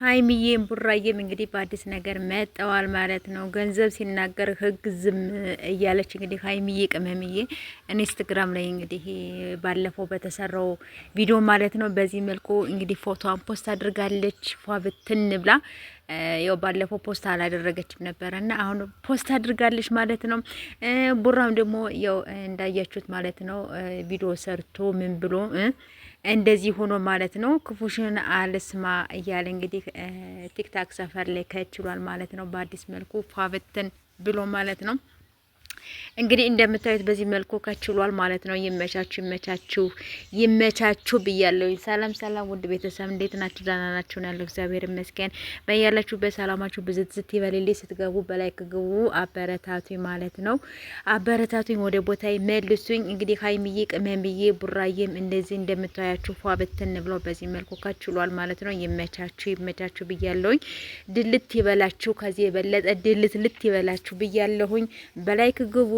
ሀይሚዬም ቡራዬም እንግዲህ በአዲስ ነገር መጠዋል ማለት ነው። ገንዘብ ሲናገር ህግ ዝም እያለች እንግዲህ ሀይሚዬ ቅመምዬ ኢንስታግራም ላይ እንግዲህ ባለፈው በተሰራው ቪዲዮ ማለት ነው በዚህ መልኩ እንግዲህ ፎቶዋን ፖስት አድርጋለች። ፏ ብትን ብላ ያው ባለፈው ፖስት አላደረገችም ነበረና አሁን ፖስት አድርጋለች ማለት ነው። ቡራም ደግሞ ያው እንዳያችሁት ማለት ነው ቪዲዮ ሰርቶ ምን ብሎ እንደዚህ ሆኖ ማለት ነው ክፉሽን አልስማ እያለ እንግዲህ ቲክታክ ሰፈር ላይ ከችሏል ማለት ነው። በአዲስ መልኩ ፋብትን ብሎ ማለት ነው። እንግዲህ እንደምታዩት በዚህ መልኩ ከችሏል ማለት ነው። ይመቻችሁ ብያለሁ። ሰላም ሰላም፣ ውድ ቤተሰብ እንዴት ናችሁ? ደህና ናችሁ? ያለው እግዚአብሔር ይመስገን። በያላችሁ በሰላማችሁ ብዝት ዝት ይበልልኝ። ስትገቡ በላይክ ግቡ፣ አበረታቱኝ ማለት ነው። አበረታቱኝ፣ ወደ ቦታዬ መልሱኝ። እንግዲህ ሀይሚዬ ቅመምዬ ቡራዬም እንደዚህ እንደምታያችሁ ፏ ብትን ብሎ በዚህ መልኩ ከችሏል ማለት ነው። ይመቻችሁ ብያለሁኝ። ድልት ይበላችሁ፣ ከዚህ የበለጠ ድልት ይበላችሁ ብያለሁኝ። በላይክ ግቡ።